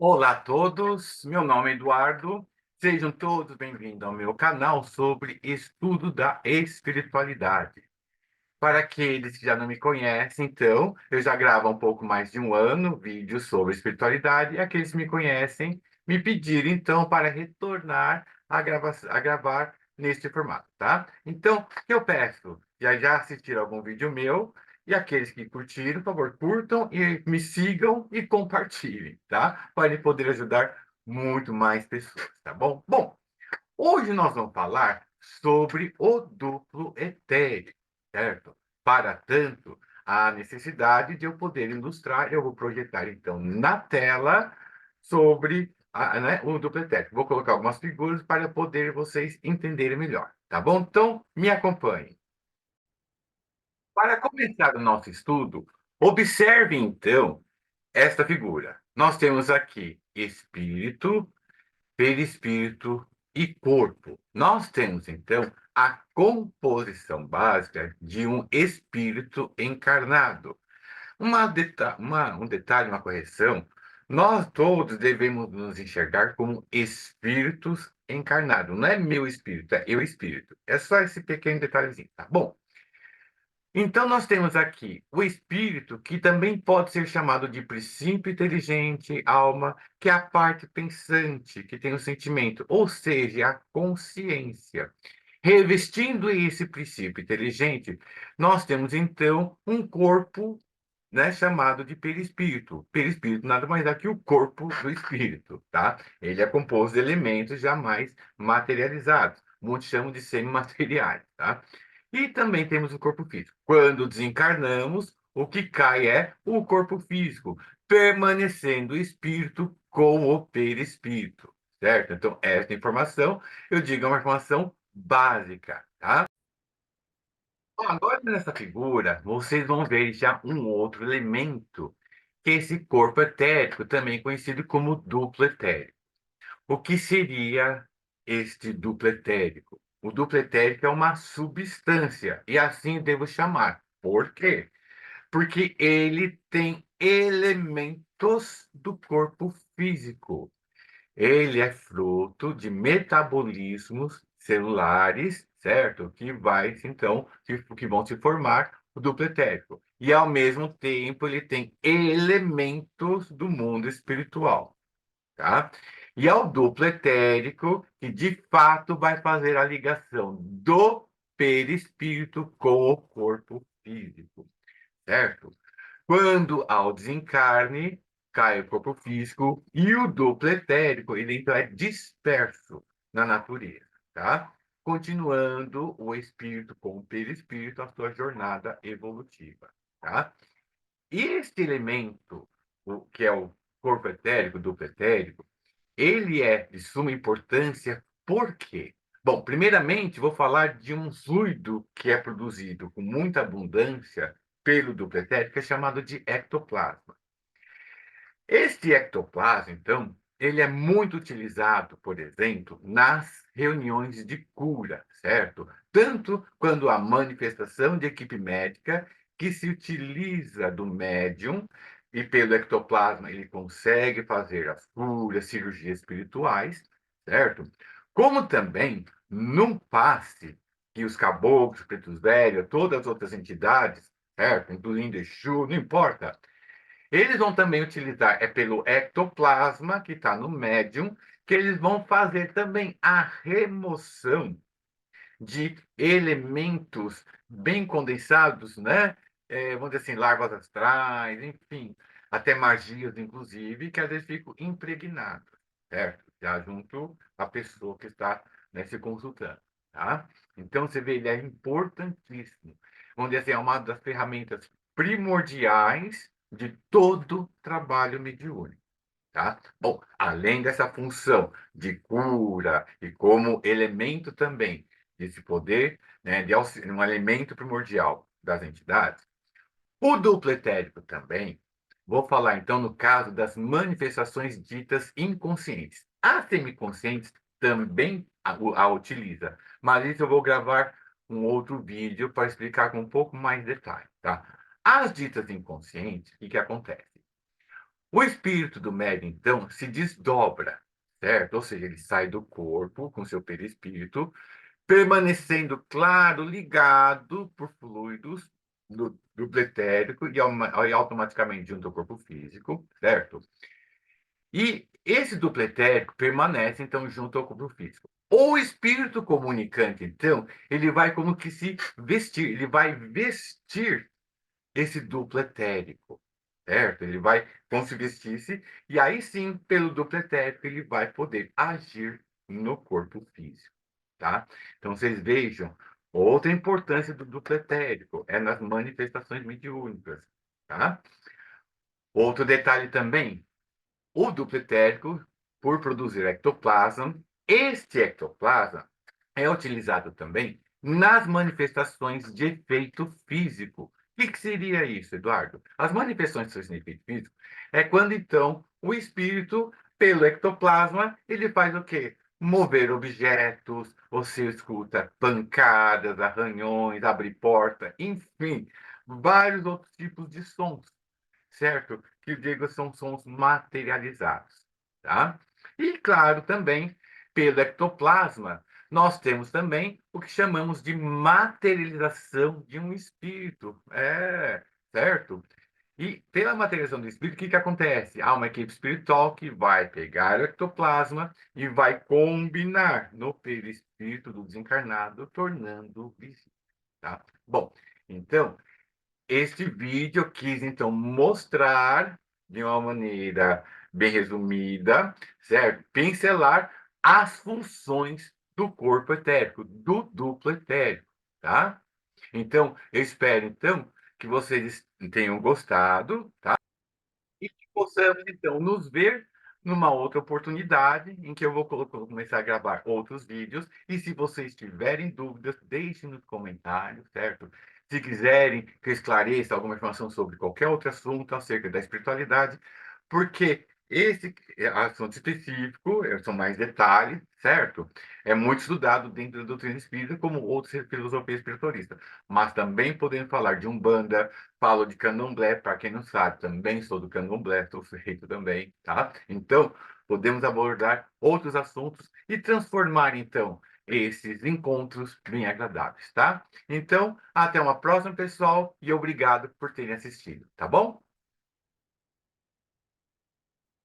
Olá a todos, meu nome é Eduardo, sejam todos bem-vindos ao meu canal sobre estudo da espiritualidade. Para aqueles que já não me conhecem, então, eu já gravo há um pouco mais de um ano vídeos sobre espiritualidade, e aqueles que me conhecem me pediram, então, para retornar a gravar neste formato, tá? Então, o que eu peço? Já assistiram algum vídeo meu, e aqueles que curtiram, por favor, curtam e me sigam e compartilhem, tá? Para poder ajudar muito mais pessoas, tá bom? Bom, hoje nós vamos falar sobre o duplo etérico, certo? Para tanto, a necessidade de eu poder ilustrar, eu vou projetar então na tela sobre o duplo etérico. Vou colocar algumas figuras para poder vocês entenderem melhor, tá bom? Então, me acompanhem. Para começar o nosso estudo, observe então esta figura. Nós temos aqui espírito, perispírito e corpo. Nós temos, então, a composição básica de um espírito encarnado. Um detalhe, uma correção: nós todos devemos nos enxergar como espíritos encarnados. Não é meu espírito, é eu espírito. É só esse pequeno detalhezinho, tá bom? Então, nós temos aqui o espírito, que também pode ser chamado de princípio inteligente, alma, que é a parte pensante, que tem o sentimento, ou seja, a consciência. Revestindo esse princípio inteligente, nós temos então um corpo, né, chamado de perispírito. Perispírito nada mais é que o corpo do espírito, tá? Ele é composto de elementos jamais materializados. Muitos chamam de semimateriais, tá? E também temos o corpo físico. Quando desencarnamos, o que cai é o corpo físico, permanecendo o espírito com o perispírito, certo? Então, esta informação, eu digo, é uma informação básica, tá? Bom, agora nessa figura, vocês vão ver já um outro elemento, que é esse corpo etérico, também conhecido como duplo etérico. O que seria este duplo etérico? O duplo etérico é uma substância, e assim devo chamar. Por quê? Porque ele tem elementos do corpo físico. Ele é fruto de metabolismos celulares, certo? Que vão se formar o duplo etérico. E, ao mesmo tempo, ele tem elementos do mundo espiritual, tá? E é o duplo etérico que, de fato, vai fazer a ligação do perispírito com o corpo físico, certo? Quando há o desencarne, cai o corpo físico e o duplo etérico, ele então é disperso na natureza, tá? Continuando o espírito com o perispírito a sua jornada evolutiva, tá? E este elemento, que é o corpo etérico, o duplo etérico, ele é de suma importância. Por quê? Bom, primeiramente, vou falar de um fluido que é produzido com muita abundância pelo duplo etérico, que é chamado de ectoplasma. Este ectoplasma, então, ele é muito utilizado, por exemplo, nas reuniões de cura, certo? Tanto quando há manifestação de equipe médica, que se utiliza do médium, e pelo ectoplasma ele consegue fazer as curas, cirurgias espirituais, certo? Como também num passe que os caboclos, pretos velhos, todas as outras entidades, certo? Incluindo Exu, não importa, eles vão também utilizar, é pelo ectoplasma, que está no médium, que eles vão fazer também a remoção de elementos bem condensados, né? Vamos dizer assim, larvas astrais, enfim, até magias, inclusive, que às vezes ficam impregnadas, certo? Já junto à pessoa que está, né, se consultando, tá? Então, você vê, ele é importantíssimo. Vamos dizer assim, é uma das ferramentas primordiais de todo trabalho mediúnico. Tá? Bom, além dessa função de cura e como elemento também desse poder, né, um elemento primordial das entidades, o duplo etérico também, vou falar então no caso das manifestações ditas inconscientes. As semiconscientes também a utiliza, mas isso eu vou gravar um outro vídeo para explicar com um pouco mais de detalhe, tá? As ditas inconscientes, o que acontece? O espírito do médium, então, se desdobra, certo? Ou seja, ele sai do corpo com seu perispírito, permanecendo, claro, ligado por fluidos do pretérico e automaticamente junto ao corpo físico, certo? E esse duplo etérico permanece, então, junto ao corpo físico. O espírito comunicante, então, ele vai como que se vestir, ele vai vestir esse duplo etérico, certo? Ele vai como se vestisse, e aí sim, pelo duplo etérico, ele vai poder agir no corpo físico, tá? Então, vocês vejam, outra importância do duplo etérico é nas manifestações mediúnicas, tá? Outro detalhe também, o duplo etérico, por produzir ectoplasma, este ectoplasma é utilizado também nas manifestações de efeito físico. O que seria isso, Eduardo? As manifestações de efeito físico é quando, então, o espírito, pelo ectoplasma, ele faz o quê? Mover objetos, você escuta pancadas, arranhões, abrir porta, enfim, vários outros tipos de sons, certo? Que eu digo são sons materializados, tá? E, claro, também, pelo ectoplasma, nós temos também o que chamamos de materialização de um espírito. Certo? E pela materialização do espírito, o que acontece? Há uma equipe espiritual que vai pegar o ectoplasma e vai combinar no perispírito do desencarnado, tornando visível, tá? Bom, então, este vídeo eu quis, então, mostrar de uma maneira bem resumida, certo? Pincelar as funções do corpo etérico, do duplo etérico, tá? Então, eu espero, então, que vocês tenham gostado, tá? E que possamos, então, nos ver numa outra oportunidade em que eu vou começar a gravar outros vídeos. E se vocês tiverem dúvidas, deixem nos comentários, certo? Se quiserem que eu esclareça alguma informação sobre qualquer outro assunto acerca da espiritualidade, porque esse assunto específico, são mais detalhes, certo? É muito estudado dentro da doutrina espírita, como outras filosofias espiritualistas. Mas também podemos falar de Umbanda, falo de candomblé, para quem não sabe, também sou do candomblé, sou feito também, tá? Então, podemos abordar outros assuntos e transformar, então, esses encontros bem agradáveis, tá? Então, até uma próxima, pessoal, e obrigado por terem assistido, tá bom?